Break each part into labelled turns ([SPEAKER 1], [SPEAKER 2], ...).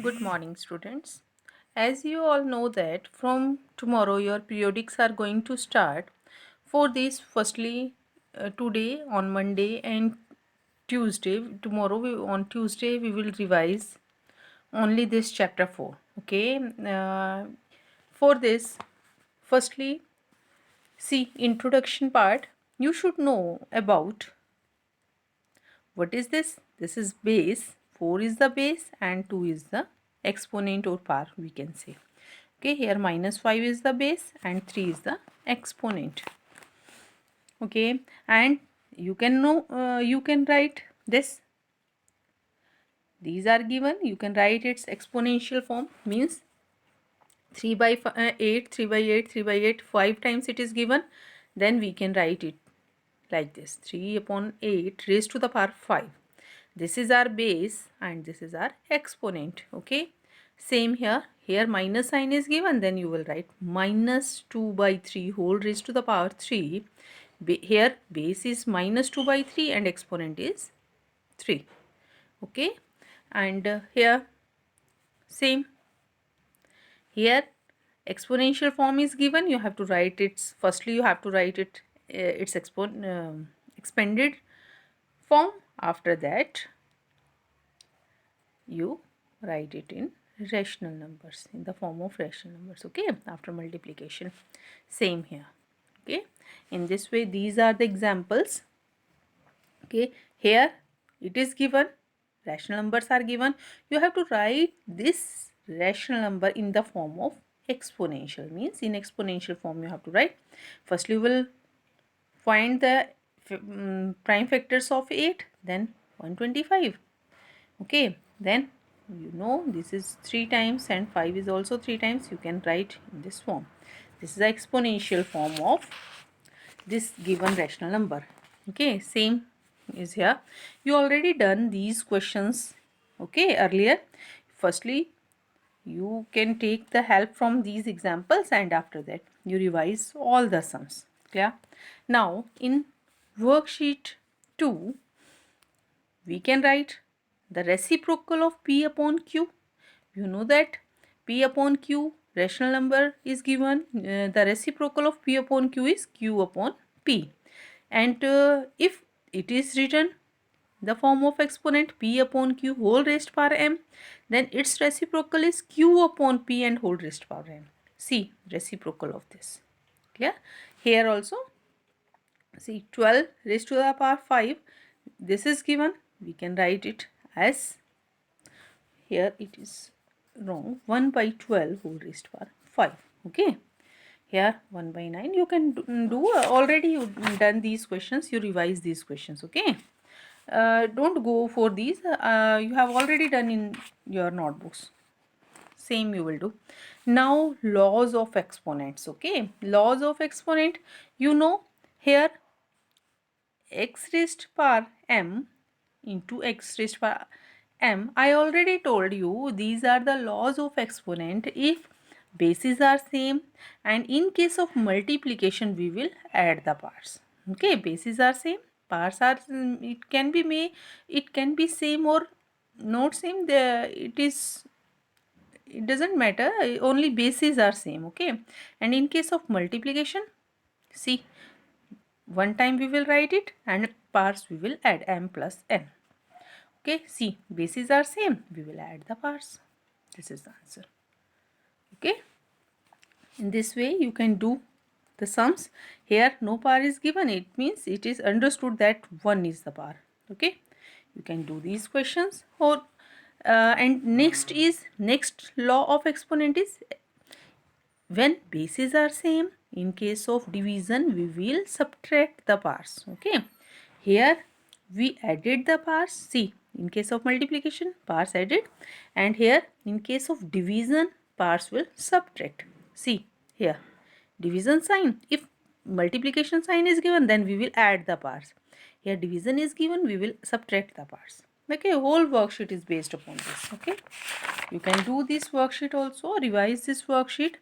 [SPEAKER 1] Good morning, students. As you all know that from tomorrow your periodics are going to start. For this, firstly, today on Monday and Tuesday, on Tuesday we will revise only this chapter 4. Okay. For this, firstly, see introduction part. You should know about what is this. This is base. 4 is the base and 2 is the exponent or power, we can say. Okay, here minus 5 is the base and 3 is the exponent. Okay, and you can know, you can write this. These are given. You can write its exponential form, means 3 by 8, 3 by 8, 3 by 8, 5 times it is given. Then we can write it like this: 3 upon 8 raised to the power 5. This is our base and this is our exponent. Okay, same here. Here minus sign is given, then you will write minus 2 by 3 whole raised to the power 3. Here base is minus 2 by 3 and exponent is 3. Okay, and here same. Here exponential form is given. You have to write its, firstly you have to write it its expanded form. After that you write it in rational numbers, in the form of rational numbers. Okay, after multiplication. Same here. Okay, in this way these are the examples. Okay, here it is given, rational numbers are given. You have to write this rational number in the form of exponential, means in exponential form you have to write. Firstly you will find the prime factors of 8, then 125. Okay, then you know this is 3 times and 5 is also 3 times. You can write in this form. This is the exponential form of this given rational number. Okay, same is here. You already done these questions, okay, earlier. Firstly you can take the help from these examples and after that you revise all the sums. Clear? Now in worksheet 2 we can write the reciprocal of P upon Q. You know that P upon Q rational number is given. The reciprocal of P upon Q is Q upon P. And if it is written the form of exponent P upon Q whole raised power m, then its reciprocal is Q upon P and whole raised power m. See reciprocal of this. Clear? Here also see 12 raised to the power 5. This is given. We can write it as, here it is wrong, 1 by 12 whole raised power 5. Okay, here 1 by 9. You can do already you done these questions, you revise these questions. Okay, don't go for these, you have already done in your notebooks. Same you will do. Now laws of exponents. Okay, laws of exponent, you know, here x raised power m into x raised power m. I already told you these are the laws of exponent if bases are same, and in case of multiplication we will add the parts. Okay, bases are same, parts are it can be it can be same or not same. It doesn't matter, only bases are same. Okay, and in case of multiplication, see, one time we will write it and parts we will add m plus n. Okay, see, bases are same, we will add the parts. This is the answer. Okay, in this way you can do the sums. Here no power is given, it means it is understood that 1 is the power. Okay, you can do these questions. Or and next law of exponent is when bases are same, in case of division we will subtract the parts. Okay, here we added the parts. See, in case of multiplication parts added, and here in case of division parts will subtract. See here, division sign, if multiplication sign is given then we will add the parts. Here division is given, we will subtract the parts. Okay, whole worksheet is based upon this. Okay, you can do this worksheet also, revise this worksheet,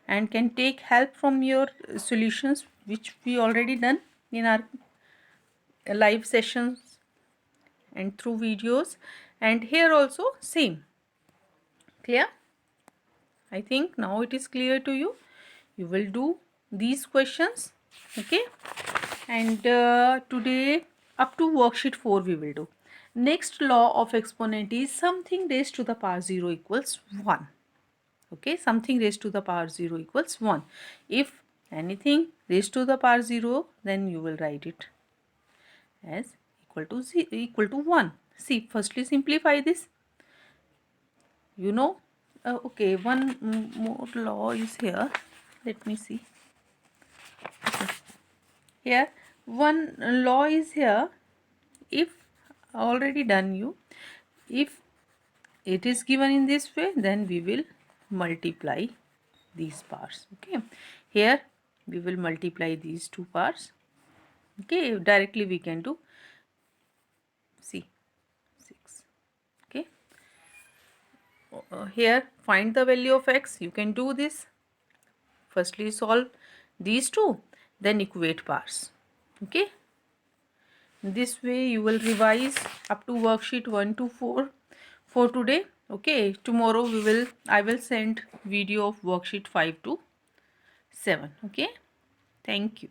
[SPEAKER 1] and can take help from your solutions which we already done in our live sessions and through videos. And here also same, Clear? I think now it is clear to you. You will do these questions, okay? And today up to worksheet 4 we will do. Next law of exponent is something raised to the power 0 equals 1. Okay, something raised to the power 0 equals 1. If anything raised to the power 0, then you will write it as equal to 1. See, firstly simplify this. You know, okay, one more law is here. Let me see. Okay. Here one law is here. If already done you, if it is given in this way, then we will multiply these parts. Okay, here we will multiply these two parts. Okay, directly we can do. See, 6. Okay, here find the value of x. You can do this. Firstly solve these two, then equate parts. Okay, this way you will revise up to worksheet 1 to 4 for today. Okay, tomorrow I will send video of worksheet 5 to 7. Okay, thank you.